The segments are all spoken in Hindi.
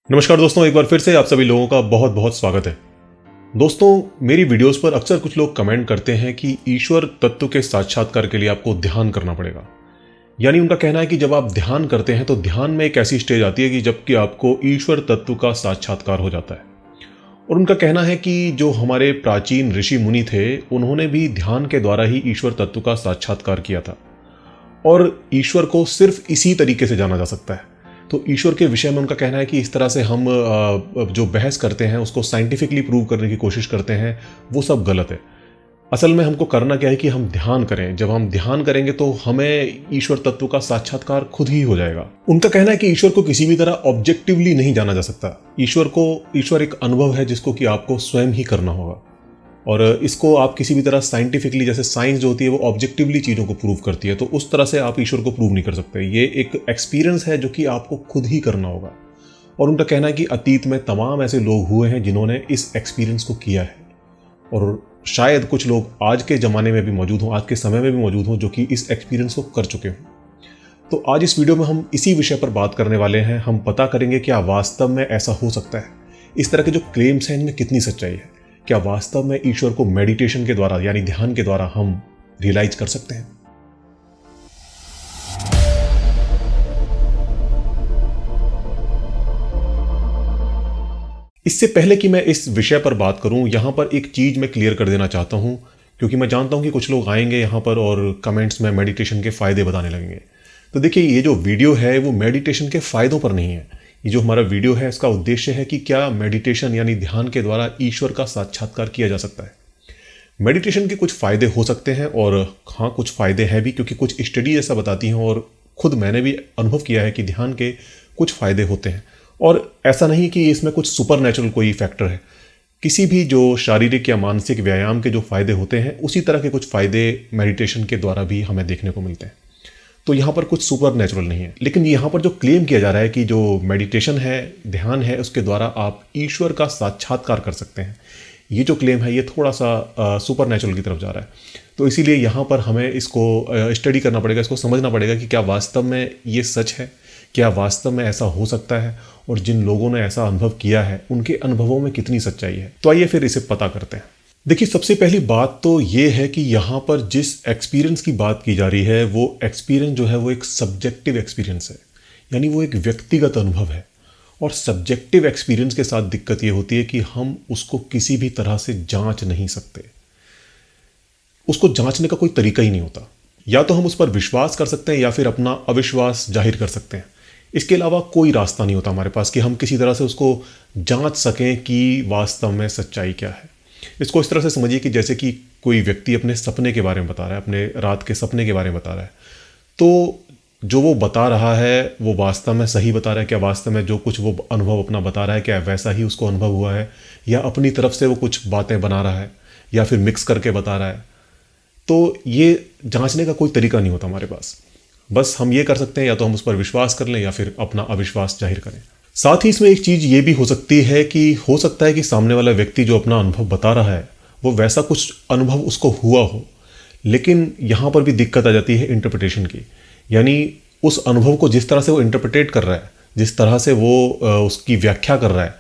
नमस्कार दोस्तों, एक बार फिर से आप सभी लोगों का बहुत बहुत स्वागत है। दोस्तों, मेरी वीडियोस पर अक्सर कुछ लोग कमेंट करते हैं कि ईश्वर तत्व के साक्षात्कार के लिए आपको ध्यान करना पड़ेगा। यानी उनका कहना है कि जब आप ध्यान करते हैं तो ध्यान में एक ऐसी स्टेज आती है कि जबकि आपको ईश्वर तत्व का साक्षात्कार हो जाता है। और उनका कहना है कि जो हमारे प्राचीन ऋषि मुनि थे, उन्होंने भी ध्यान के द्वारा ही ईश्वर तत्व का साक्षात्कार किया था और ईश्वर को सिर्फ इसी तरीके से जाना जा सकता है। तो ईश्वर के विषय में उनका कहना है कि इस तरह से हम जो बहस करते हैं, उसको साइंटिफिकली प्रूव करने की कोशिश करते हैं, वो सब गलत है। असल में हमको करना क्या है कि हम ध्यान करें। जब हम ध्यान करेंगे तो हमें ईश्वर तत्व का साक्षात्कार खुद ही हो जाएगा। उनका कहना है कि ईश्वर को किसी भी तरह ऑब्जेक्टिवली नहीं जाना जा सकता। ईश्वर एक अनुभव है जिसको कि आपको स्वयं ही करना होगा, और इसको आप किसी भी तरह साइंटिफिकली, जैसे साइंस जो होती है वो ऑब्जेक्टिवली चीज़ों को प्रूव करती है, तो उस तरह से आप ईश्वर को प्रूव नहीं कर सकते। ये एक एक्सपीरियंस है जो कि आपको खुद ही करना होगा। और उनका कहना है कि अतीत में तमाम ऐसे लोग हुए हैं जिन्होंने इस एक्सपीरियंस को किया है, और शायद कुछ लोग आज के ज़माने में भी मौजूद हों, आज के समय में भी मौजूद हों, जो कि इस एक्सपीरियंस को कर चुके हों। तो आज इस वीडियो में हम इसी विषय पर बात करने वाले हैं। हम पता करेंगे क्या वास्तव में ऐसा हो सकता है, इस तरह के जो क्लेम्स हैं इनमें कितनी सच्चाई है, क्या वास्तव में ईश्वर को मेडिटेशन के द्वारा यानी ध्यान के द्वारा हम रियलाइज कर सकते हैं। इससे पहले कि मैं इस विषय पर बात करूं, यहां पर एक चीज मैं क्लियर कर देना चाहता हूं, क्योंकि मैं जानता हूं कि कुछ लोग आएंगे यहां पर और कमेंट्स में मेडिटेशन के फायदे बताने लगेंगे। तो देखिए, ये जो वीडियो है वो मेडिटेशन के फायदों पर नहीं है। ये जो हमारा वीडियो है, इसका उद्देश्य है कि क्या मेडिटेशन यानी ध्यान के द्वारा ईश्वर का साक्षात्कार किया जा सकता है। मेडिटेशन के कुछ फायदे हो सकते हैं, और हाँ, कुछ फायदे हैं भी, क्योंकि कुछ स्टडी ऐसा बताती हैं और खुद मैंने भी अनुभव किया है कि ध्यान के कुछ फायदे होते हैं। और ऐसा नहीं कि इसमें कुछ सुपर नेचुरल कोई फैक्टर है। किसी भी जो शारीरिक या मानसिक व्यायाम के जो फायदे होते हैं, उसी तरह के कुछ फायदे मेडिटेशन के द्वारा भी हमें देखने को मिलते हैं। तो यहाँ पर कुछ सुपर नेचुरल नहीं है। लेकिन यहाँ पर जो क्लेम किया जा रहा है कि जो मेडिटेशन है, ध्यान है, उसके द्वारा आप ईश्वर का साक्षात्कार कर सकते हैं, ये जो क्लेम है ये थोड़ा सा सुपर नेचुरल की तरफ जा रहा है। तो इसीलिए यहाँ पर हमें इसको स्टडी करना पड़ेगा, इसको समझना पड़ेगा कि क्या वास्तव में ये सच है, क्या वास्तव में ऐसा हो सकता है, और जिन लोगों ने ऐसा अनुभव किया है उनके अनुभवों में कितनी सच्चाई है। तो आइए फिर इसे पता करते हैं। देखिए, सबसे पहली बात तो ये है कि यहाँ पर जिस एक्सपीरियंस की बात की जा रही है, वो एक्सपीरियंस जो है वो एक सब्जेक्टिव एक्सपीरियंस है, यानी वो एक व्यक्तिगत अनुभव है। और सब्जेक्टिव एक्सपीरियंस के साथ दिक्कत ये होती है कि हम उसको किसी भी तरह से जांच नहीं सकते। उसको जांचने का कोई तरीका ही नहीं होता। या तो हम उस पर विश्वास कर सकते हैं या फिर अपना अविश्वास जाहिर कर सकते हैं। इसके अलावा कोई रास्ता नहीं होता हमारे पास कि हम किसी तरह से उसको जांच सकें कि वास्तव में सच्चाई क्या है। इसको इस तरह से समझिए कि जैसे कि कोई व्यक्ति अपने सपने के बारे में बता रहा है, अपने रात के सपने के बारे में बता रहा है, तो जो वो बता रहा है वो वास्तव में सही बता रहा है क्या? वास्तव में जो कुछ वो अनुभव अपना बता रहा है क्या वैसा ही उसको अनुभव हुआ है, या अपनी तरफ से वो कुछ बातें बना रहा है, या फिर मिक्स करके बता रहा है? तो ये जांचने का कोई तरीका नहीं होता हमारे पास। बस हम ये कर सकते हैं, या तो हम उस पर विश्वास कर लें या फिर अपना अविश्वास जाहिर करें। साथ ही इसमें एक चीज़ ये भी हो सकती है कि हो सकता है कि सामने वाला व्यक्ति जो अपना अनुभव बता रहा है वो वैसा कुछ अनुभव उसको हुआ हो, लेकिन यहाँ पर भी दिक्कत आ जाती है इंटरप्रिटेशन की। यानी उस अनुभव को जिस तरह से वो इंटरप्रिटेट कर रहा है, जिस तरह से वो उसकी व्याख्या कर रहा है,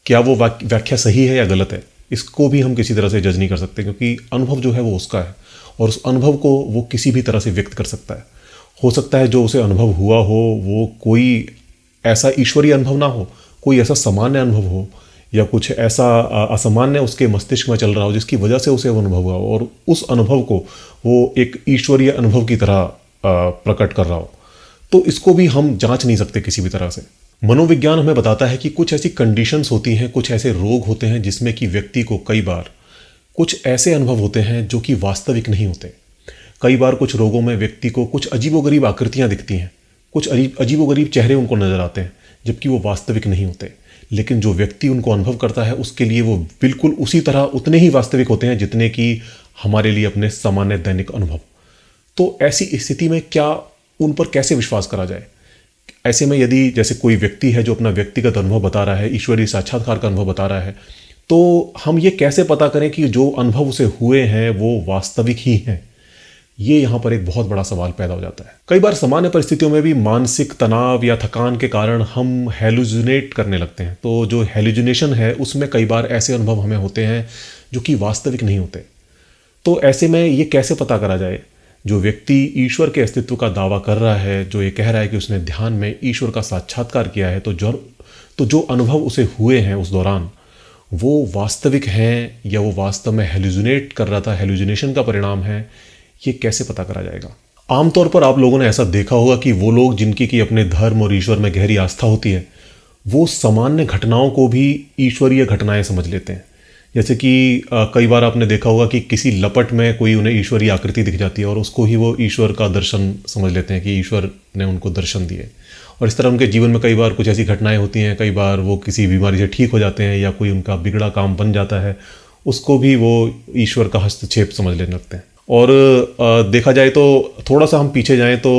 क्या वो व्याख्या सही है या गलत है, इसको भी हम किसी तरह से जज नहीं कर सकते, क्योंकि अनुभव जो है वो उसका है और उस अनुभव को वो किसी भी तरह से व्यक्त कर सकता है। हो सकता है जो उसे अनुभव हुआ हो वो कोई ऐसा ईश्वरीय अनुभव ना हो, कोई ऐसा सामान्य अनुभव हो, या कुछ ऐसा असामान्य उसके मस्तिष्क में चल रहा हो जिसकी वजह से उसे वो अनुभव हुआ हो, और उस अनुभव को वो एक ईश्वरीय अनुभव की तरह प्रकट कर रहा हो। तो इसको भी हम जांच नहीं सकते किसी भी तरह से। मनोविज्ञान हमें बताता है कि कुछ ऐसी कंडीशंस होती हैं, कुछ ऐसे रोग होते हैं जिसमें कि व्यक्ति को कई बार कुछ ऐसे अनुभव होते हैं जो कि वास्तविक नहीं होते। कई बार कुछ रोगों में व्यक्ति को कुछ अजीबोगरीब आकृतियां दिखती हैं, कुछ अजीबोगरीब चेहरे उनको नजर आते हैं, जबकि वो वास्तविक नहीं होते। लेकिन जो व्यक्ति उनको अनुभव करता है उसके लिए वो बिल्कुल उसी तरह उतने ही वास्तविक होते हैं जितने कि हमारे लिए अपने सामान्य दैनिक अनुभव। तो ऐसी स्थिति में क्या उन पर कैसे विश्वास करा जाए? ऐसे में यदि जैसे कोई व्यक्ति है जो अपना व्यक्तिगत अनुभव बता रहा है, ईश्वरीय साक्षात्कार का अनुभव बता रहा है, तो हम ये कैसे पता करें कि जो अनुभव उसे हुए हैं वो वास्तविक ही हैं? ये यहाँ पर एक बहुत बड़ा सवाल पैदा हो जाता है। कई बार सामान्य परिस्थितियों में भी मानसिक तनाव या थकान के कारण हम हेलुसिनेट करने लगते हैं। तो जो हेलुसिनेशन है उसमें कई बार ऐसे अनुभव हमें होते हैं जो कि वास्तविक नहीं होते। तो ऐसे में ये कैसे पता करा जाए? जो व्यक्ति ईश्वर के अस्तित्व का दावा कर रहा है, जो ये कह रहा है कि उसने ध्यान में ईश्वर का साक्षात्कार किया है, तो जो अनुभव उसे हुए हैं उस दौरान वो वास्तविक हैं या वो वास्तव में हेलुसिनेट कर रहा था, हेलुसिनेशन का परिणाम है, ये कैसे पता करा जाएगा? आमतौर पर आप लोगों ने ऐसा देखा होगा कि वो लोग जिनकी कि अपने धर्म और ईश्वर में गहरी आस्था होती है, वो सामान्य घटनाओं को भी ईश्वरीय घटनाएं समझ लेते हैं। जैसे कि कई बार आपने देखा होगा कि किसी लपट में कोई उन्हें ईश्वरीय आकृति दिख जाती है और उसको ही वो ईश्वर का दर्शन समझ लेते हैं कि ईश्वर ने उनको दर्शन दिए। और इस तरह उनके जीवन में कई बार कुछ ऐसी घटनाएं होती हैं, कई बार वो किसी बीमारी से ठीक हो जाते हैं या कोई उनका बिगड़ा काम बन जाता है, उसको भी वो ईश्वर का हस्तक्षेप समझ लेने लगते हैं। और देखा जाए तो थोड़ा सा हम पीछे जाएं तो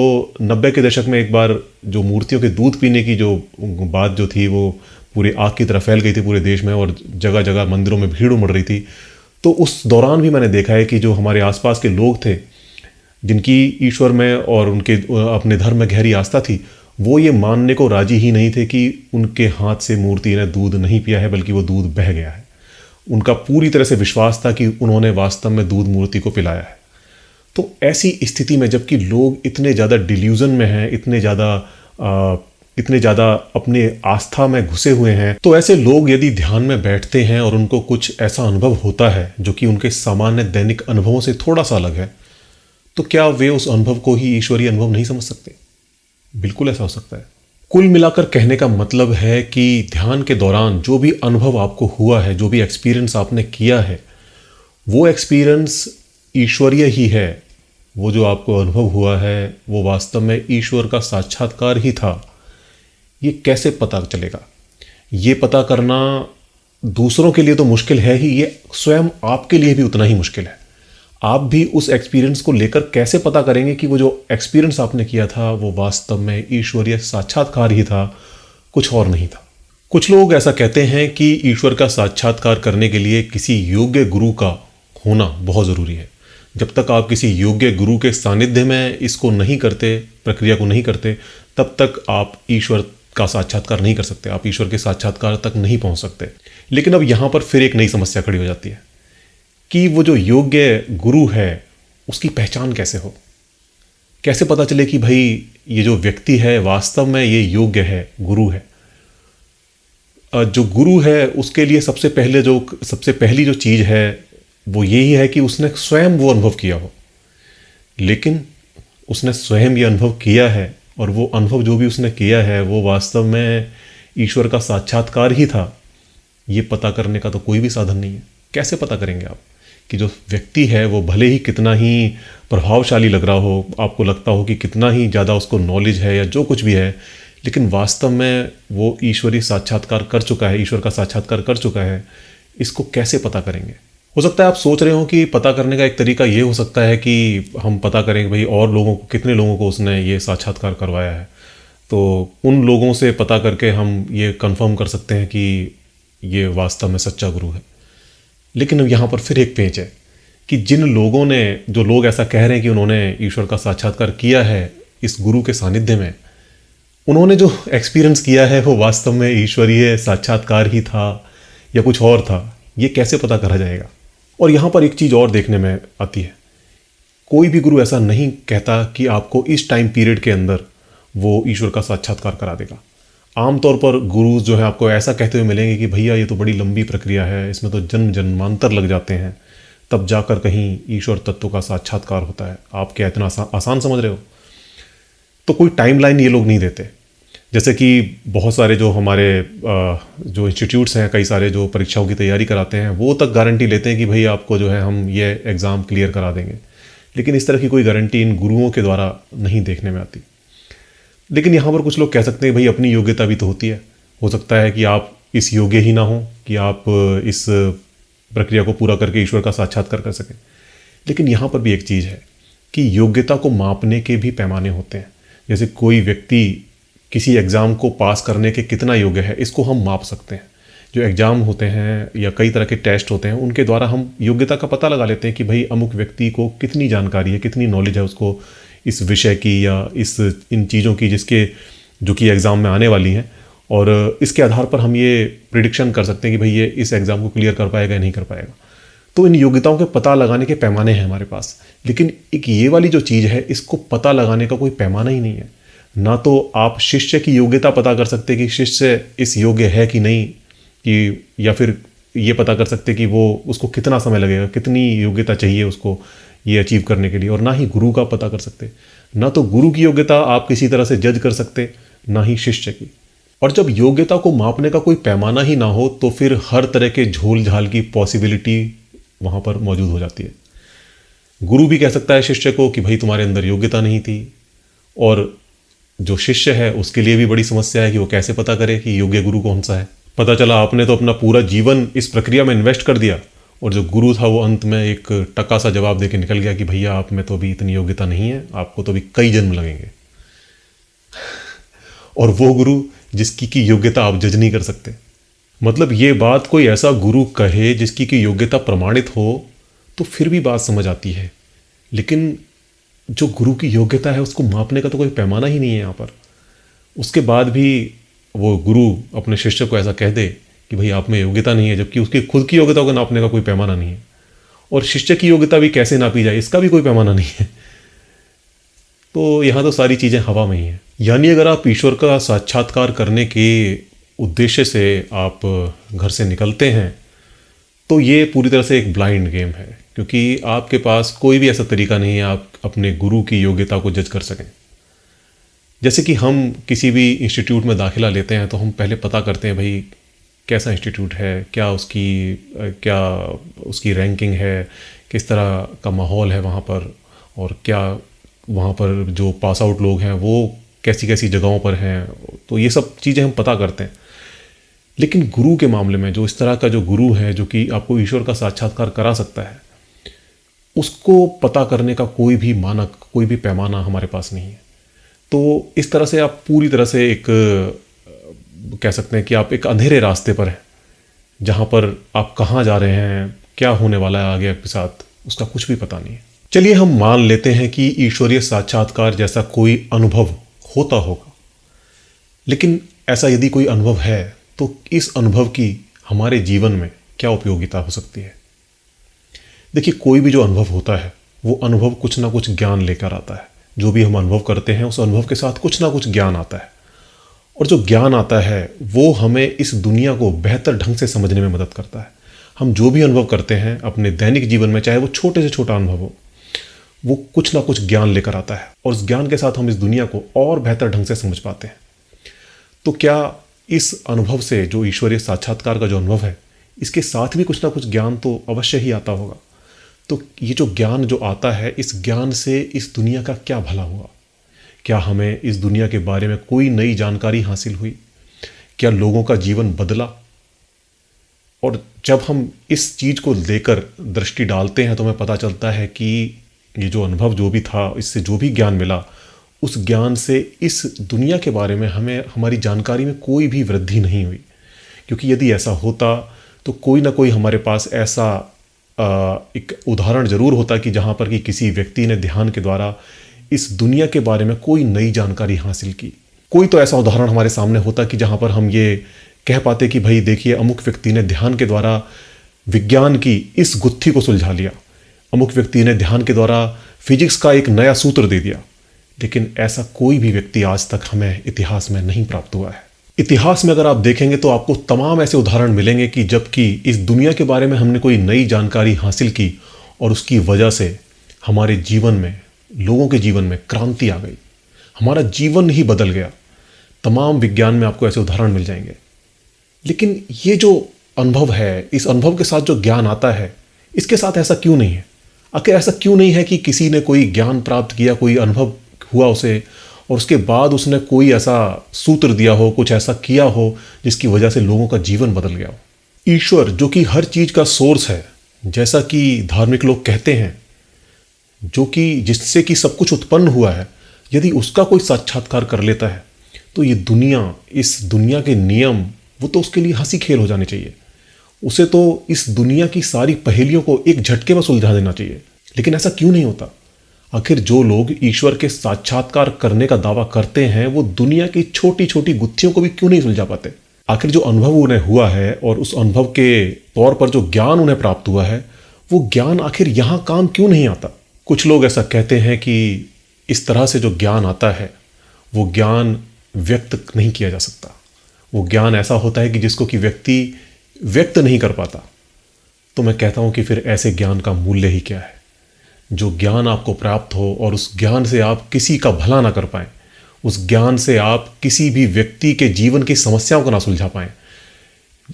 90 के दशक में एक बार जो मूर्तियों के दूध पीने की जो बात जो थी वो पूरे आग की तरह फैल गई थी पूरे देश में और जगह जगह मंदिरों में भीड़ उमड़ रही थी। तो उस दौरान भी मैंने देखा है कि जो हमारे आसपास के लोग थे जिनकी ईश्वर में और उनके अपने धर्म में गहरी आस्था थी, वो ये मानने को राजी ही नहीं थे कि उनके हाथ से मूर्ति ने दूध नहीं पिया है बल्कि वो दूध बह गया है। उनका पूरी तरह से विश्वास था कि उन्होंने वास्तव में दूध मूर्ति को पिलाया है। तो ऐसी स्थिति में जबकि लोग इतने ज़्यादा डिल्यूजन में हैं, इतने ज़्यादा अपने आस्था में घुसे हुए हैं, तो ऐसे लोग यदि ध्यान में बैठते हैं और उनको कुछ ऐसा अनुभव होता है जो कि उनके सामान्य दैनिक अनुभवों से थोड़ा सा अलग है, तो क्या वे उस अनुभव को ही ईश्वरीय अनुभव नहीं समझ सकते? बिल्कुल ऐसा हो सकता है। कुल मिलाकर कहने का मतलब है कि ध्यान के दौरान जो भी अनुभव आपको हुआ है, जो भी एक्सपीरियंस आपने किया है, वो एक्सपीरियंस ईश्वरीय ही है। वो जो आपको अनुभव हुआ है वो वास्तव में ईश्वर का साक्षात्कार ही था। ये कैसे पता चलेगा? ये पता करना दूसरों के लिए तो मुश्किल है ही, ये स्वयं आपके लिए भी उतना ही मुश्किल है। आप भी उस एक्सपीरियंस को लेकर कैसे पता करेंगे कि वो जो एक्सपीरियंस आपने किया था वो वास्तव में ईश्वरीय साक्षात्कार ही था, कुछ और नहीं था। कुछ लोग ऐसा कहते हैं कि ईश्वर का साक्षात्कार करने के लिए किसी योग्य गुरु का होना बहुत ज़रूरी है। जब तक आप किसी योग्य गुरु के सानिध्य में इसको नहीं करते, प्रक्रिया को नहीं करते, तब तक आप ईश्वर का साक्षात्कार नहीं कर सकते, आप ईश्वर के साक्षात्कार तक नहीं पहुंच सकते। लेकिन अब यहाँ पर फिर एक नई समस्या खड़ी हो जाती है कि वो जो योग्य गुरु है उसकी पहचान कैसे हो? कैसे पता चले कि भाई ये जो व्यक्ति है वास्तव में ये योग्य है, गुरु है? जो गुरु है उसके लिए सबसे पहली जो चीज़ है वो यही है कि उसने स्वयं वो अनुभव किया हो। लेकिन उसने स्वयं ये अनुभव किया है और वो अनुभव जो भी उसने किया है वो वास्तव में ईश्वर का साक्षात्कार ही था, ये पता करने का तो कोई भी साधन नहीं है। कैसे पता करेंगे आप कि जो व्यक्ति है वो भले ही कितना ही प्रभावशाली लग रहा हो, आपको लगता हो कि कितना ही ज़्यादा उसको नॉलेज है या जो कुछ भी है, लेकिन वास्तव में वो ईश्वरीय साक्षात्कार कर चुका है, ईश्वर का साक्षात्कार कर चुका है, इसको कैसे पता करेंगे? हो सकता है आप सोच रहे हो कि पता करने का एक तरीका ये हो सकता है कि हम पता करें कि भाई और लोगों को, कितने लोगों को उसने ये साक्षात्कार करवाया है, तो उन लोगों से पता करके हम ये कंफर्म कर सकते हैं कि ये वास्तव में सच्चा गुरु है। लेकिन अब यहाँ पर फिर एक पेंच है कि जो लोग ऐसा कह रहे हैं कि उन्होंने ईश्वर का साक्षात्कार किया है इस गुरु के सानिध्य में, उन्होंने जो एक्सपीरियंस किया है वो वास्तव में ईश्वरीय साक्षात्कार ही था या कुछ और था, ये कैसे पता करा जाएगा? और यहाँ पर एक चीज़ और देखने में आती है, कोई भी गुरु ऐसा नहीं कहता कि आपको इस टाइम पीरियड के अंदर वो ईश्वर का साक्षात्कार करा देगा। आमतौर पर गुरु जो है आपको ऐसा कहते हुए मिलेंगे कि भैया ये तो बड़ी लंबी प्रक्रिया है, इसमें तो जन्म जन्मांतर लग जाते हैं, तब जाकर कहीं ईश्वर तत्व का साक्षात्कार होता है। आप क्या इतना आसान समझ रहे हो? तो कोई टाइमलाइन ये लोग नहीं देते। जैसे कि बहुत सारे जो हमारे जो इंस्टीट्यूट्स हैं, कई सारे जो परीक्षाओं की तैयारी कराते हैं, वो तक गारंटी लेते हैं कि भाई आपको जो है हम ये एग्ज़ाम क्लियर करा देंगे, लेकिन इस तरह की कोई गारंटी इन गुरुओं के द्वारा नहीं देखने में आती। लेकिन यहाँ पर कुछ लोग कह सकते हैं भाई अपनी योग्यता भी तो होती है, हो सकता है कि आप इस योग्य ही ना हो कि आप इस प्रक्रिया को पूरा करके ईश्वर का साक्षात्कार कर सकें। लेकिन यहाँ पर भी एक चीज़ है कि योग्यता को मापने के भी पैमाने होते हैं। जैसे कोई व्यक्ति किसी एग्ज़ाम को पास करने के कितना योग्य है, इसको हम माप सकते हैं। जो एग्ज़ाम होते हैं या कई तरह के टेस्ट होते हैं, उनके द्वारा हम योग्यता का पता लगा लेते हैं कि भाई अमुक व्यक्ति को कितनी जानकारी है, कितनी नॉलेज है उसको इस विषय की या इन चीज़ों की जो कि एग्ज़ाम में आने वाली हैं। और इसके आधार पर हम ये प्रिडिक्शन कर सकते हैं कि भाई ये इस एग्ज़ाम को क्लियर कर पाएगा या नहीं कर पाएगा। तो इन योग्यताओं के पता लगाने के पैमाने हैं हमारे पास, लेकिन एक ये वाली जो चीज़ है, इसको पता लगाने का कोई पैमाना ही नहीं है। ना तो आप शिष्य की योग्यता पता कर सकते कि शिष्य इस योग्य है कि नहीं, कि या फिर ये पता कर सकते कि वो उसको कितना समय लगेगा, कितनी योग्यता चाहिए उसको ये अचीव करने के लिए, और ना ही गुरु का पता कर सकते। ना तो गुरु की योग्यता आप किसी तरह से जज कर सकते, ना ही शिष्य की। और जब योग्यता को मापने का कोई पैमाना ही ना हो, तो फिर हर तरह के झोल झाल की पॉसिबिलिटी वहाँ पर मौजूद हो जाती है। गुरु भी कह सकता है शिष्य को कि भाई तुम्हारे अंदर योग्यता नहीं थी, और जो शिष्य है उसके लिए भी बड़ी समस्या है कि वो कैसे पता करे कि योग्य गुरु कौन सा है। पता चला आपने तो अपना पूरा जीवन इस प्रक्रिया में इन्वेस्ट कर दिया, और जो गुरु था वो अंत में एक टका सा जवाब देके निकल गया कि भैया आप में तो अभी इतनी योग्यता नहीं है, आपको तो अभी कई जन्म लगेंगे। और वो गुरु जिसकी की योग्यता आप जज नहीं कर सकते। मतलब ये बात कोई ऐसा गुरु कहे जिसकी की योग्यता प्रमाणित हो तो फिर भी बात समझ आती है, लेकिन जो गुरु की योग्यता है उसको मापने का तो कोई पैमाना ही नहीं है यहाँ पर। उसके बाद भी वो गुरु अपने शिष्य को ऐसा कह दे कि भाई आप में योग्यता नहीं है, जबकि उसकी खुद की योग्यता को नापने का कोई पैमाना नहीं है। और शिष्य की योग्यता भी कैसे नापी जाए, इसका भी कोई पैमाना नहीं है। तो यहाँ तो सारी चीज़ें हवा में ही हैं। यानी अगर आप ईश्वर का साक्षात्कार करने के उद्देश्य से आप घर से निकलते हैं तो ये पूरी तरह से एक ब्लाइंड गेम है, क्योंकि आपके पास कोई भी ऐसा तरीका नहीं है आप अपने गुरु की योग्यता को जज कर सकें। जैसे कि हम किसी भी इंस्टीट्यूट में दाखिला लेते हैं तो हम पहले पता करते हैं भाई कैसा इंस्टीट्यूट है, क्या उसकी रैंकिंग है, किस तरह का माहौल है वहाँ पर, और क्या वहाँ पर जो पास आउट लोग हैं वो कैसी कैसी जगहों पर हैं। तो ये सब चीज़ें हम पता करते हैं। लेकिन गुरु के मामले में जो इस तरह का जो गुरु है जो कि आपको ईश्वर का साक्षात्कार करा सकता है, उसको पता करने का कोई भी मानक, कोई भी पैमाना हमारे पास नहीं है। तो इस तरह से आप पूरी तरह से एक कह सकते हैं कि आप एक अंधेरे रास्ते पर हैं, जहाँ पर आप कहाँ जा रहे हैं, क्या होने वाला है आगे आपके साथ, उसका कुछ भी पता नहीं है। चलिए हम मान लेते हैं कि ईश्वरीय साक्षात्कार जैसा कोई अनुभव होता होगा, लेकिन ऐसा यदि कोई अनुभव है तो इस अनुभव की हमारे जीवन में क्या उपयोगिता हो सकती है। देखिए, कोई भी जो अनुभव होता है वो अनुभव कुछ ना कुछ ज्ञान लेकर आता है। जो भी हम अनुभव करते हैं उस अनुभव के साथ कुछ ना कुछ ज्ञान आता है, और जो ज्ञान आता है वो हमें इस दुनिया को बेहतर ढंग से समझने में मदद करता है। हम जो भी अनुभव करते हैं अपने दैनिक जीवन में, चाहे वो छोटे से छोटा अनुभव हो, वो कुछ ना कुछ ज्ञान लेकर आता है, और उस ज्ञान के साथ हम इस दुनिया को और बेहतर ढंग से समझ पाते हैं। तो क्या इस अनुभव से, जो ईश्वरीय साक्षात्कार का जो अनुभव है, इसके साथ भी कुछ ना कुछ ज्ञान तो अवश्य ही आता होगा। तो ये जो ज्ञान जो आता है, इस ज्ञान से इस दुनिया का क्या भला हुआ? क्या हमें इस दुनिया के बारे में कोई नई जानकारी हासिल हुई? क्या लोगों का जीवन बदला? और जब हम इस चीज़ को लेकर दृष्टि डालते हैं तो हमें पता चलता है कि ये जो अनुभव जो भी था, इससे जो भी ज्ञान मिला, उस ज्ञान से इस दुनिया के बारे में हमें, हमारी जानकारी में कोई भी वृद्धि नहीं हुई। क्योंकि यदि ऐसा होता तो कोई ना कोई हमारे पास ऐसा एक उदाहरण ज़रूर होता कि जहाँ पर कि किसी व्यक्ति ने ध्यान के द्वारा इस दुनिया के बारे में कोई नई जानकारी हासिल की। कोई तो ऐसा उदाहरण हमारे सामने होता कि जहाँ पर हम ये कह पाते कि भाई देखिए, अमुक व्यक्ति ने ध्यान के द्वारा विज्ञान की इस गुत्थी को सुलझा लिया, अमुक व्यक्ति ने ध्यान के द्वारा फिजिक्स का एक नया सूत्र दे दिया। लेकिन ऐसा कोई भी व्यक्ति आज तक हमें इतिहास में नहीं प्राप्त हुआ है। इतिहास में अगर आप देखेंगे तो आपको तमाम ऐसे उदाहरण मिलेंगे कि जबकि इस दुनिया के बारे में हमने कोई नई जानकारी हासिल की और उसकी वजह से हमारे जीवन में, लोगों के जीवन में क्रांति आ गई, हमारा जीवन ही बदल गया। तमाम विज्ञान में आपको ऐसे उदाहरण मिल जाएंगे। लेकिन ये जो अनुभव है, इस अनुभव के साथ जो ज्ञान आता है, इसके साथ ऐसा क्यों नहीं है? आखिर ऐसा क्यों नहीं है कि किसी ने कोई ज्ञान प्राप्त किया, कोई अनुभव हुआ उसे, और उसके बाद उसने कोई ऐसा सूत्र दिया हो, कुछ ऐसा किया हो जिसकी वजह से लोगों का जीवन बदल गया हो। ईश्वर जो कि हर चीज का सोर्स है, जैसा कि धार्मिक लोग कहते हैं, जो कि जिससे कि सब कुछ उत्पन्न हुआ है, यदि उसका कोई साक्षात्कार कर लेता है तो ये दुनिया, इस दुनिया के नियम वो तो उसके लिए हंसी खेल हो जानी चाहिए। उसे तो इस दुनिया की सारी पहेलियों को एक झटके में सुलझा देना चाहिए। लेकिन ऐसा क्यों नहीं होता? आखिर जो लोग ईश्वर के साक्षात्कार करने का दावा करते हैं वो दुनिया की छोटी छोटी गुत्थियों को भी क्यों नहीं सुलझा पाते? आखिर जो अनुभव उन्हें हुआ है और उस अनुभव के तौर पर जो ज्ञान उन्हें प्राप्त हुआ है वो ज्ञान आखिर यहां काम क्यों नहीं आता? कुछ लोग ऐसा कहते हैं कि इस तरह से जो ज्ञान आता है वो ज्ञान व्यक्त नहीं किया जा सकता। वो ज्ञान ऐसा होता है कि जिसको कि व्यक्ति व्यक्त नहीं कर पाता। तो मैं कहता हूं कि फिर ऐसे ज्ञान का मूल्य ही क्या है? जो ज्ञान आपको प्राप्त हो और उस ज्ञान से आप किसी का भला ना कर पाएं, उस ज्ञान से आप किसी भी व्यक्ति के जीवन की समस्याओं को ना सुलझा पाएं,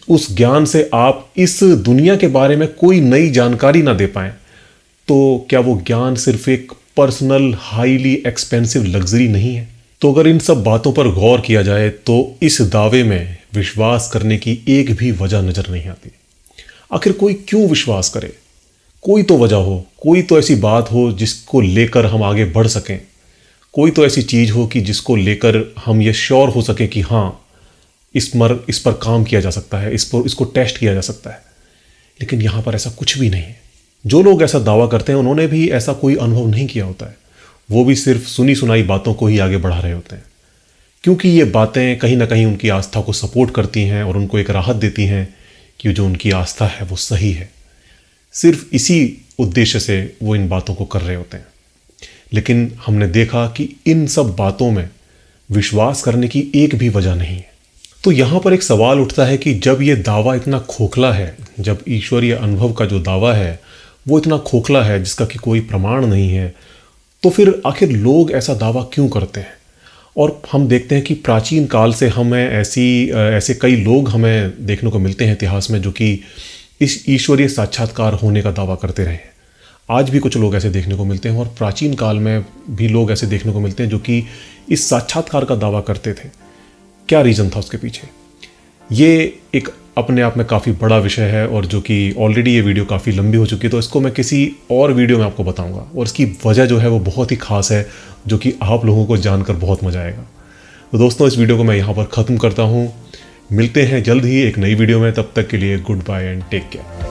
उस ज्ञान से आप इस दुनिया के बारे में कोई नई जानकारी ना दे पाएं, तो क्या वो ज्ञान सिर्फ एक पर्सनल हाईली एक्सपेंसिव लग्जरी नहीं है? तो अगर इन सब बातों पर गौर किया जाए तो इस दावे में विश्वास करने की एक भी वजह नजर नहीं आती। आखिर कोई क्यों विश्वास करे? कोई तो वजह हो, कोई तो ऐसी बात हो जिसको लेकर हम आगे बढ़ सकें, कोई तो ऐसी चीज हो कि जिसको लेकर हम ये श्योर हो सके कि हाँ इस पर काम किया जा सकता है, इसको टेस्ट किया जा सकता है। लेकिन यहां पर ऐसा कुछ भी नहीं है। जो लोग ऐसा दावा करते हैं उन्होंने भी ऐसा कोई अनुभव नहीं किया होता है। वो भी सिर्फ सुनी सुनाई बातों को ही आगे बढ़ा रहे होते हैं, क्योंकि ये बातें कहीं ना कहीं उनकी आस्था को सपोर्ट करती हैं और उनको एक राहत देती हैं कि जो उनकी आस्था है वो सही है। सिर्फ इसी उद्देश्य से वो इन बातों को कर रहे होते हैं। लेकिन हमने देखा कि इन सब बातों में विश्वास करने की एक भी वजह नहीं है। तो यहां पर एक सवाल उठता है कि जब ये दावा इतना खोखला है, जब ईश्वरीय अनुभव का जो दावा है वो इतना खोखला है जिसका कि कोई प्रमाण नहीं है, तो फिर आखिर लोग ऐसा दावा क्यों करते हैं? और हम देखते हैं कि प्राचीन काल से हमें ऐसे कई लोग हमें देखने को मिलते हैं इतिहास में जो कि इस ईश्वरीय साक्षात्कार होने का दावा करते रहे हैं। आज भी कुछ लोग ऐसे देखने को मिलते हैं और प्राचीन काल में भी लोग ऐसे देखने को मिलते हैं जो कि इस साक्षात्कार का दावा करते थे। क्या रीज़न था उसके पीछे? ये एक अपने आप में काफ़ी बड़ा विषय है और जो कि ऑलरेडी ये वीडियो काफ़ी लंबी हो चुकी है, तो इसको मैं किसी और वीडियो में आपको बताऊंगा। और इसकी वजह जो है वो बहुत ही खास है जो कि आप लोगों को जानकर बहुत मजा आएगा। तो दोस्तों इस वीडियो को मैं यहाँ पर ख़त्म करता हूँ। मिलते हैं जल्द ही एक नई वीडियो में, तब तक के लिए goodbye and take care.